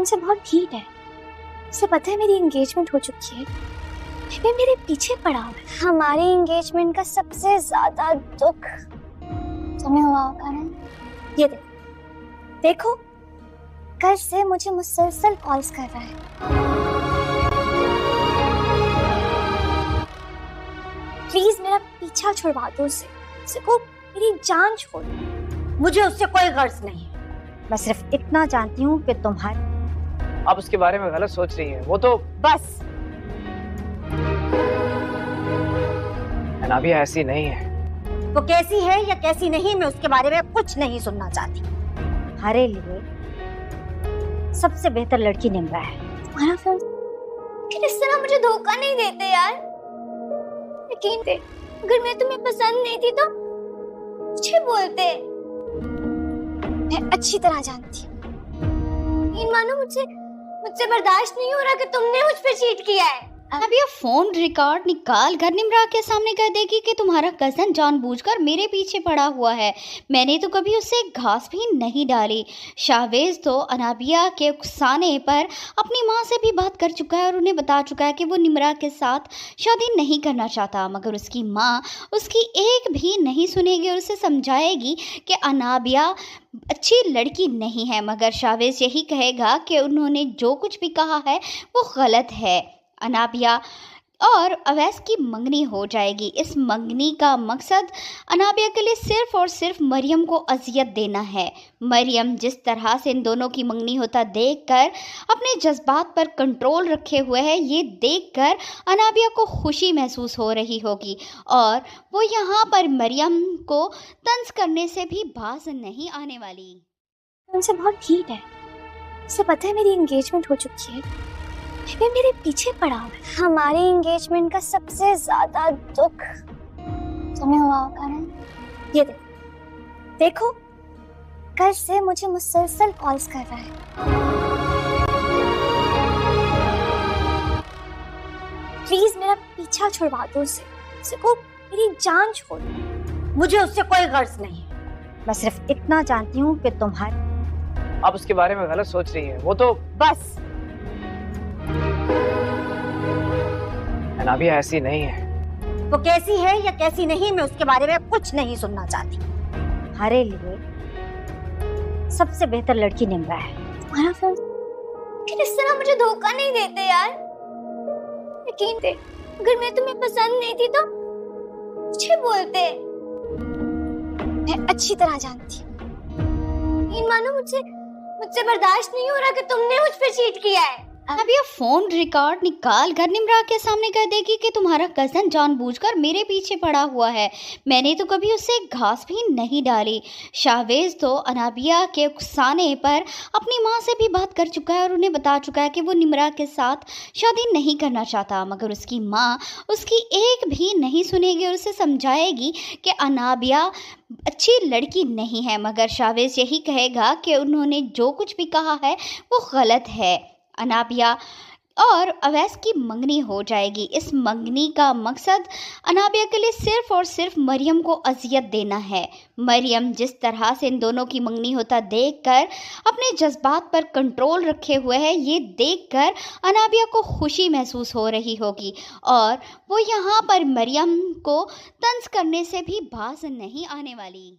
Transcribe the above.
उनसे बहुत ढीठ है। उसे पता है मेरी एंगेजमेंट हो चुकी है, वे मेरे पीछे पड़ा हुआ है। हमारी एंगेजमेंट का सबसे ज्यादा दुख तुम्हें हुआ होगा ना। ये देखो कल से मुझे मुसलसल कॉल्स कर रहा है। प्लीज मेरा पीछा छुड़वा दो उसे को मेरी जान छोड़। मुझे उससे कोई गर्ज नहीं, मैं सिर्फ इतना जानती हूँ कि तुम्हारी आप उसके बारे में गलत सोच रही हैं। वो तो बस अनाबिया ऐसी नहीं है। वो कैसी है या कैसी नहीं, मैं उसके बारे में कुछ नहीं सुनना चाहती। हमारे लिए सबसे बेहतर लड़की निम्रा है। तुम्हारा फ्रेंड लेकिन इस तरह मुझे धोखा नहीं देते यार। यकीन थे अगर मैं तुम्हें पसंद नहीं थी तो मुझे बोलते। मैं अच्छी तरह जानती हूँ। इन मानो मुझसे बर्दाश्त नहीं हो रहा कि तुमने मुझ पे चीट किया है। अब ये फोन रिकॉर्ड निकाल कर निम्रा के सामने कह देगी कि तुम्हारा कजन जानबूझकर मेरे पीछे पड़ा हुआ है। मैंने तो कभी उसे घास भी नहीं डाली। शाहवेज तो अनाबिया के उकसाने पर अपनी माँ से भी बात कर चुका है और उन्हें बता चुका है कि वो निम्रा के साथ शादी नहीं करना चाहता, मगर उसकी माँ उसकी एक भी नहीं सुनेगी और उसे समझाएगी कि अनाबिया अच्छी लड़की नहीं है। मगर शाहवेज यही कहेगा कि उन्होंने जो कुछ भी कहा है वो गलत है। अनाबिया और अवैस की मंगनी हो जाएगी। इस मंगनी का मकसद अनाबिया के लिए सिर्फ और सिर्फ मरियम को अजियत देना है। मरियम जिस तरह से इन दोनों की मंगनी होता देखकर अपने जज्बात पर कंट्रोल रखे हुए है, ये देखकर अनाबिया को खुशी महसूस हो रही होगी और वो यहाँ पर मरियम को तंज करने से भी बाज नहीं आने वाली। उनसे बहुत ढीठ है। उसे पता है मेरी एंगेजमेंट हो चुकी है, वे मेरे पीछे पड़ा हुआ है। हमारी एंगेजमेंट का सबसे ज्यादा दुख तुम्हें हुआ होगा ना। ये देखो कल से मुझे मुसलसल कॉल्स कर रहा है। प्लीज मेरा पीछा छुड़वा दो उसे को मेरी जान छोड़। मुझे उससे कोई गर्ज नहीं, मैं सिर्फ इतना जानती हूँ कि तुम्हारी आप उसके बारे में गलत सोच रही हैं। वो तो बस अनाबिया ऐसी नहीं है। वो कैसी है या कैसी नहीं, मैं उसके बारे में कुछ नहीं सुनना चाहती। हमारे लिए सबसे बेहतर लड़की निम्रा है। तुम्हारा फ्रेंड लेकिन इस तरह मुझे धोखा नहीं देते यार। यकीन थे अगर मैं तुम्हें पसंद नहीं थी तो मुझे बोलते। मैं अच्छी तरह जानती हूँ। इन मानो मुझसे बर्दाश्त नहीं हो रहा कि तुमने मुझ पे चीट किया है। अब ये फोन रिकॉर्ड निकाल कर निम्रा के सामने कह देगी कि तुम्हारा कजन जानबूझकर मेरे पीछे पड़ा हुआ है। मैंने तो कभी उसे घास भी नहीं डाली। शाहवेज तो अनाबिया के उकसाने पर अपनी माँ से भी बात कर चुका है और उन्हें बता चुका है कि वो निम्रा के साथ शादी नहीं करना चाहता, मगर उसकी माँ उसकी एक भी नहीं सुनेगी और उसे समझाएगी कि अनाबिया अच्छी लड़की नहीं है। मगर शाहवेज यही कहेगा कि उन्होंने जो कुछ भी कहा है वो गलत है। अनाबिया और अवैस की मंगनी हो जाएगी। इस मंगनी का मकसद अनाबिया के लिए सिर्फ और सिर्फ मरियम को अजियत देना है। मरियम जिस तरह से इन दोनों की मंगनी होता देखकर अपने जज्बात पर कंट्रोल रखे हुए है, ये देखकर अनाबिया को खुशी महसूस हो रही होगी और वो यहाँ पर मरियम को तंज करने से भी बाज नहीं आने वाली।